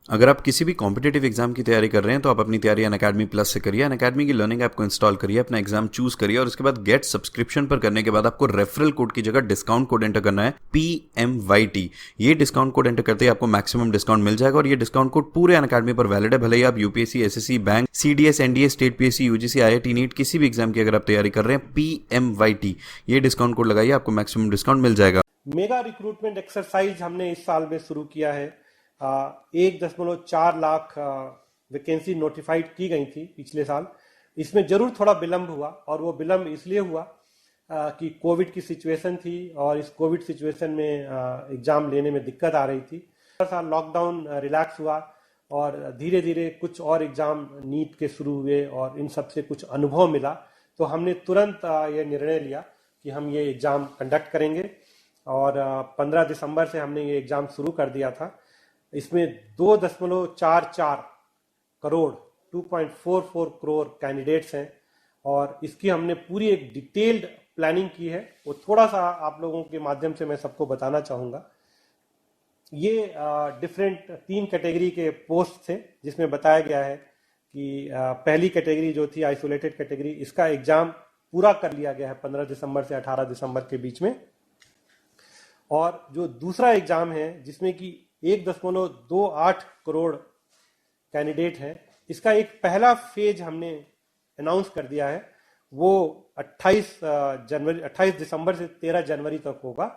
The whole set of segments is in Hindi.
अगर आप किसी भी कॉम्पिटेटिव एग्जाम की तैयारी कर रहे हैं तो आप अपनी तैयारी अनअकैडमी प्लस से करिए। अनअकैडमी की लर्निंग ऐप को इंस्टॉल करिए, अपना एग्जाम चूज करिए और उसके बाद गेट सब्सक्रिप्शन पर करने के बाद आपको रेफरल कोड की जगह डिस्काउंट कोड एंटर करना है PMYT। ये डिस्काउंट कोड एंटर करते ही आपको मैक्सिमम डिस्काउंट मिल जाएगा और ये डिस्काउंट कोड पूरे अनअकैडमी पर वैलिड है। भले ही आप UPSC, SSC, bank, CDS, NDA, state PSC, UGC, IIT, NEET किसी भी एग्जाम की अगर आप तैयारी कर रहे हैं, PMYT ये डिस्काउंट कोड लगाइए, आपको मैक्सिमम डिस्काउंट मिल जाएगा। मेगा रिक्रूटमेंट एक्सरसाइज हमने इस साल में शुरू किया है। 1.4 लाख वैकेंसी नोटिफाइड की गई थी पिछले साल। इसमें जरूर थोड़ा विलंब हुआ और वो विलंब इसलिए हुआ कि कोविड की सिचुएशन थी और इस कोविड सिचुएशन में एग्जाम लेने में दिक्कत आ रही थी। थोड़ा सा लॉकडाउन रिलैक्स हुआ और धीरे धीरे कुछ और एग्जाम नीट के शुरू हुए और इन सब से कुछ अनुभव मिला, तो हमने तुरंत ये निर्णय लिया कि हम ये एग्जाम कंडक्ट करेंगे और 15 दिसंबर से हमने ये एग्जाम शुरू कर दिया था। इसमें 2.44 करोड़ 2.44 करोड़ कैंडिडेट्स हैं और इसकी हमने पूरी एक डिटेल्ड प्लानिंग की है। वो थोड़ा सा आप लोगों के माध्यम से मैं सबको बताना चाहूँगा। ये डिफरेंट 3 कैटेगरी के पोस्ट थे जिसमें बताया गया है कि पहली कैटेगरी जो थी आइसोलेटेड कैटेगरी, इसका एग्जाम पूरा कर लिया गया है 15 दिसंबर से 18 दिसंबर के बीच में। और जो दूसरा एग्जाम है जिसमें कि 1.28 करोड़ कैंडिडेट हैं, इसका एक पहला फेज हमने अनाउंस कर दिया है। वो 28 दिसंबर से 13 जनवरी तक होगा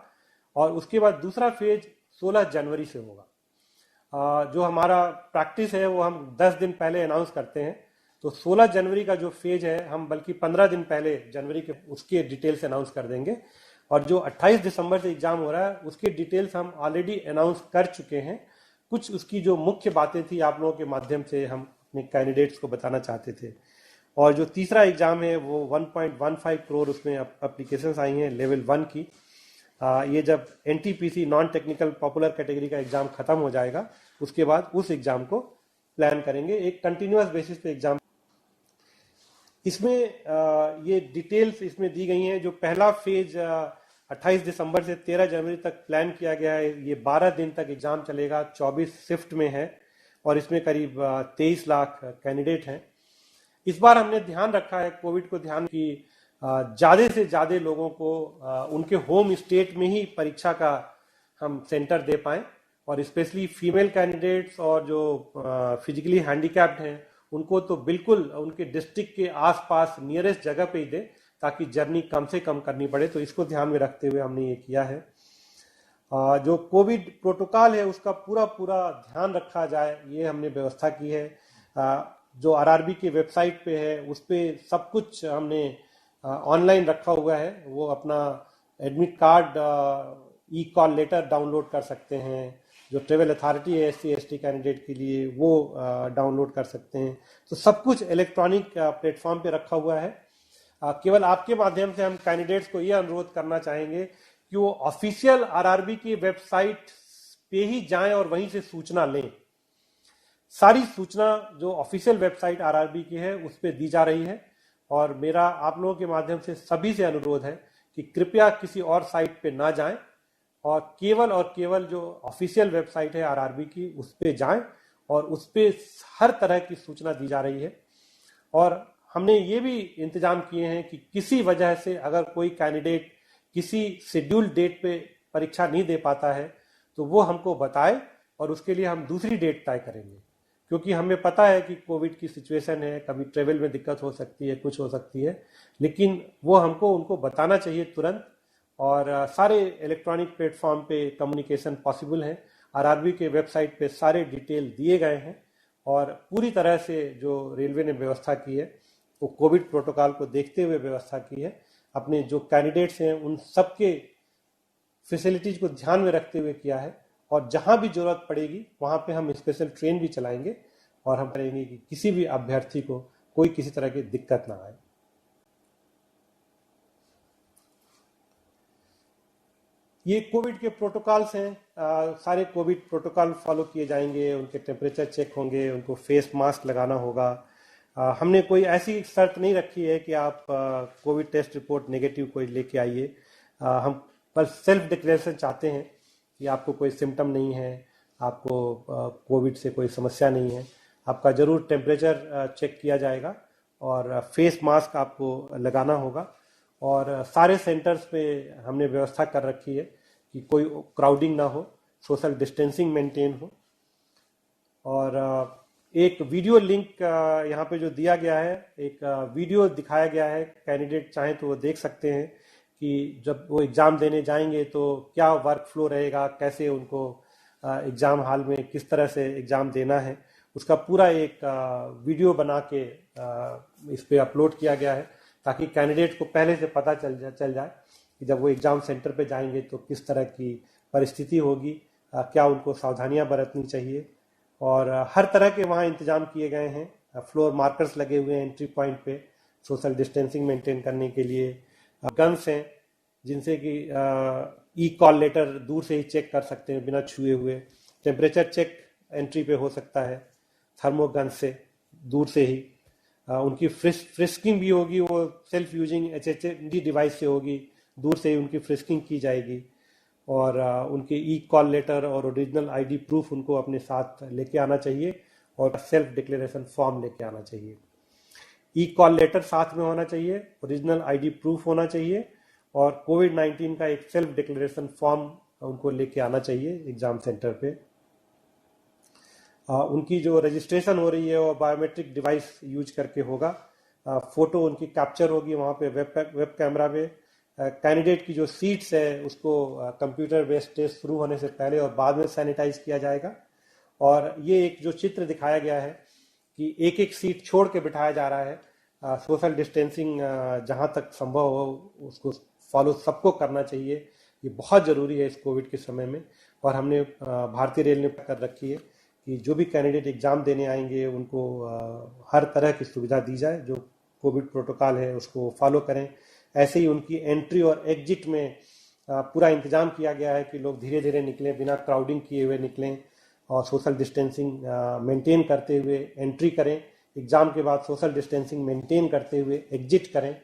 और उसके बाद दूसरा फेज 16 जनवरी से होगा। जो हमारा प्रैक्टिस है वो हम 10 दिन पहले अनाउंस करते हैं, तो 16 जनवरी का जो फेज है हम बल्कि 15 दिन पहले जनवरी के उसके डिटेल्स अनाउंस कर देंगे। और जो 28 दिसंबर से एग्जाम हो रहा है उसके डिटेल्स हम ऑलरेडी अनाउंस कर चुके हैं। कुछ उसकी जो मुख्य बातें थी आप लोगों के माध्यम से हम अपने कैंडिडेट्स को बताना चाहते थे। और जो तीसरा एग्जाम है वो 1.15 करोड़ उसमें एप्लीकेशंस आई हैं लेवल 1 की। ये जब NTPC non technical popular category का एग्जाम खत्म हो जाएगा उसके बाद उस एग्जाम को प्लान करेंगे, एक कंटिन्यूअस बेसिस पे एग्जाम। इसमें ये डिटेल्स इसमें दी गई हैं। जो पहला फेज 28 दिसंबर से 13 जनवरी तक प्लान किया गया है, ये 12 दिन तक एग्जाम चलेगा, 24 शिफ्ट में है और इसमें करीब 23 लाख कैंडिडेट हैं। इस बार हमने ध्यान रखा है कोविड को ध्यान की ज़्यादा से ज़्यादा लोगों को उनके होम स्टेट में ही परीक्षा का हम सेंटर दे पाएं और स्पेशली फीमेल कैंडिडेट्स और जो फिजिकली हैंडीकैप्ड हैं उनको तो बिल्कुल उनके डिस्ट्रिक्ट के आसपास नियरेस्ट जगह पे ही दे ताकि जर्नी कम से कम करनी पड़े। तो इसको ध्यान में रखते हुए हमने ये किया है। जो कोविड प्रोटोकॉल है उसका पूरा पूरा ध्यान रखा जाए, ये हमने व्यवस्था की है। जो RRB की वेबसाइट पे है उस पर सब कुछ हमने ऑनलाइन रखा हुआ है। वो अपना admit card e call letter download कर सकते हैं। जो ट्रेवल अथॉरिटी है SC/ST कैंडिडेट के लिए वो डाउनलोड कर सकते हैं। तो सब कुछ इलेक्ट्रॉनिक प्लेटफॉर्म पे रखा हुआ है। केवल आपके माध्यम से हम कैंडिडेट्स को ये अनुरोध करना चाहेंगे कि वो ऑफिशियल RRB की वेबसाइट पे ही जाएं और वहीं से सूचना लें। सारी सूचना जो ऑफिशियल वेबसाइट RRB की है उस पर दी जा रही है और मेरा आप लोगों के माध्यम से सभी से अनुरोध है कि कृपया किसी और साइट पे ना जाएं और केवल जो ऑफिशियल वेबसाइट है RRB की उस पर जाएं और उस पर हर तरह की सूचना दी जा रही है। और हमने ये भी इंतजाम किए हैं कि किसी वजह से अगर कोई कैंडिडेट किसी शेड्यूल डेट पे परीक्षा नहीं दे पाता है तो वो हमको बताए और उसके लिए हम दूसरी डेट तय करेंगे, क्योंकि हमें पता है कि कोविड की सिचुएशन है, कभी ट्रेवल में दिक्कत हो सकती है, कुछ हो सकती है, लेकिन वो हमको उनको बताना चाहिए तुरंत। और सारे इलेक्ट्रॉनिक प्लेटफॉर्म पे कम्युनिकेशन पॉसिबल है। RRB के वेबसाइट पे सारे डिटेल दिए गए हैं और पूरी तरह से जो रेलवे ने व्यवस्था की है वो कोविड प्रोटोकॉल को देखते हुए व्यवस्था की है। अपने जो कैंडिडेट्स हैं उन सबके फैसिलिटीज को ध्यान में रखते हुए किया है और जहां भी जरूरत पड़ेगी वहां पे हम स्पेशल ट्रेन भी चलाएंगे और हम करेंगे कि किसी भी अभ्यर्थी को कोई किसी तरह की दिक्कत ना आए। ये कोविड के प्रोटोकॉल्स हैं। सारे कोविड प्रोटोकॉल फॉलो किए जाएंगे, उनके टेम्परेचर चेक होंगे, उनको फेस मास्क लगाना होगा। हमने कोई ऐसी शर्त नहीं रखी है कि आप कोविड टेस्ट रिपोर्ट नेगेटिव कोई लेके आइए। हम बस सेल्फ डिक्लेरेशन चाहते हैं कि आपको कोई सिम्टम नहीं है, आपको कोविड से कोई समस्या नहीं है। आपका ज़रूर टेम्परेचर चेक किया जाएगा और फेस मास्क आपको लगाना होगा। और सारे सेंटर्स पे हमने व्यवस्था कर रखी है कि कोई क्राउडिंग ना हो, सोशल डिस्टेंसिंग मेंटेन हो। और एक वीडियो लिंक यहाँ पे जो दिया गया है, एक वीडियो दिखाया गया है, कैंडिडेट चाहें तो वो देख सकते हैं कि जब वो एग्ज़ाम देने जाएंगे तो क्या वर्क फ्लो रहेगा, कैसे उनको एग्ज़ाम हॉल में किस तरह से एग्ज़ाम देना है, उसका पूरा एक वीडियो बना के इस पे अपलोड किया गया है, ताकि कैंडिडेट को पहले से पता चल जाए कि जब वो एग्ज़ाम सेंटर पे जाएंगे तो किस तरह की परिस्थिति होगी, क्या उनको सावधानियां बरतनी चाहिए। और हर तरह के वहाँ इंतजाम किए गए हैं। फ्लोर मार्कर्स लगे हुए हैं एंट्री पॉइंट पे सोशल डिस्टेंसिंग मेंटेन करने के लिए। गन्स हैं जिनसे कि ई कॉल लेटर दूर से ही चेक कर सकते हैं बिना छुए हुए। टेम्परेचर चेक एंट्री पे हो सकता है थर्मोगन से दूर से ही। उनकी फ्रिस्किंग भी होगी, वो सेल्फ यूजिंग HHD डिवाइस से होगी, दूर से ही उनकी फ्रिस्किंग की जाएगी। और उनके ई कॉल लेटर और ओरिजिनल ID प्रूफ उनको अपने साथ लेके आना चाहिए और सेल्फ डिक्लेरेशन फॉर्म लेके आना चाहिए। ई कॉल लेटर साथ में होना चाहिए, ओरिजिनल ID प्रूफ होना चाहिए और कोविड-19 का एक सेल्फ डिक्लेरेशन फॉर्म उनको लेके आना चाहिए एग्जाम सेंटर पे। उनकी जो रजिस्ट्रेशन हो रही है वो बायोमेट्रिक डिवाइस यूज करके होगा। फोटो उनकी कैप्चर होगी वहाँ पे वेब कैमरा में। कैंडिडेट की जो सीट्स है उसको कंप्यूटर बेस्ड टेस्ट शुरू होने से पहले और बाद में सैनिटाइज किया जाएगा। और ये एक जो चित्र दिखाया गया है कि एक एक सीट छोड़ के बिठाया जा रहा है। सोशल डिस्टेंसिंग जहाँ तक संभव हो उसको फॉलो सबको करना चाहिए, ये बहुत ज़रूरी है इस कोविड के समय में। और हमने भारतीय रेल ने कर रखी है कि जो भी कैंडिडेट एग्ज़ाम देने आएंगे उनको हर तरह की सुविधा दी जाए, जो कोविड प्रोटोकॉल है उसको फॉलो करें। ऐसे ही उनकी एंट्री और एग्जिट में पूरा इंतजाम किया गया है कि लोग धीरे धीरे निकलें, बिना क्राउडिंग किए हुए निकलें और सोशल डिस्टेंसिंग मेंटेन करते हुए एंट्री करें। एग्ज़ाम के बाद सोशल डिस्टेंसिंग मेंटेन करते हुए एग्जिट करें।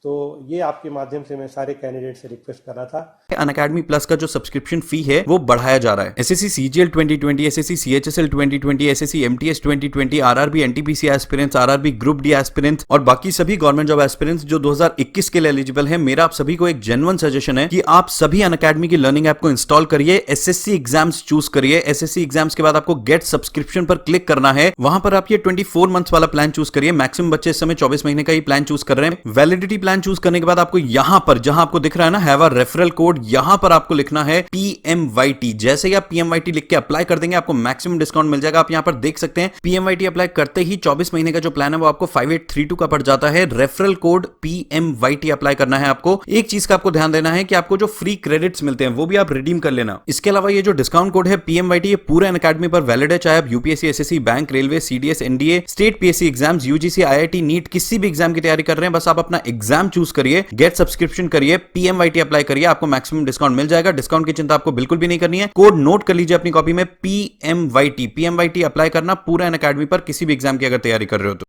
तो ये आपके माध्यम से मैं सारे कैंडिडेट से रिक्वेस्ट कर रहा था। अनअकैडमी प्लस का जो सब्सक्रिप्शन फी है वो बढ़ाया जा रहा है। SSC CGL 2020, SSC CHSL 2020, SSC MTS 2020, RRB NTPC aspirants, RRB group D aspirants और बाकी सभी गवर्नमेंट जॉब एस्पिरेंट्स जो 2021 के लिए एलिजिबल है, मेरा आप सभी को एक जेन्युइन सजेशन है कि आप सभी अनअकैडमी की लर्निंग ऐप को इंस्टॉल करिए, एसएससी एग्जाम्स चूज करिए। एसएससी एग्जाम्स के बाद आपको गेट सब्सक्रिप्शन पर क्लिक करना है, वहां पर आप ये 24 मंथ्स वाला प्लान चूज करिए। मैक्सिमम बच्चे इस समय 24 महीने का ही प्लान चूज कर रहे हैं। वैलिडिटी प्लान चूज करने के बाद आपको यहां पर जहां आपको दिख रहा है ना हैव अ रेफरल कोड, यहां पर आपको लिखना है PMYT। जैसे ही आप PMYT लिख के अप्लाई कर देंगे आपको मैक्सिमम डिस्काउंट मिल जाएगा। आप यहां पर देख सकते हैं PMYT अप्लाई करते ही 24 महीने का जो प्लान है वो आपको 5832 का पड़ जाता है। रेफरल कोड PMYT अप्लाई करना है आपको। एक चीज का आपको ध्यान देना है कि आपको जो फ्री क्रेडिट्स मिलते हैं वो भी आप रिडीम कर लेना। इसके अलावा ये जो डिस्काउंट कोड है PMYT ये पूरे अनअकैडमी पर वैलिड है, चाहे आप UPSC, SSC, bank, railway, CDS, NDA, state PSC exams, UGC, IIT, NEET किसी भी एग्जाम की तैयारी कर रहे हैं, बस आप अपना एग्जाम चूज करिए, गेट सब्सक्रिप्शन करिए, PMYT अप्लाई करिए, आपको मैक्सिमम डिस्काउंट मिल जाएगा। डिस्काउंट की चिंता आपको बिल्कुल भी नहीं करनी है। कोड नोट कर लीजिए अपनी कॉपी में PMYT अप्लाई करना पूरा अनअकैडमी पर किसी भी एग्जाम की अगर तैयारी कर रहे हो तो।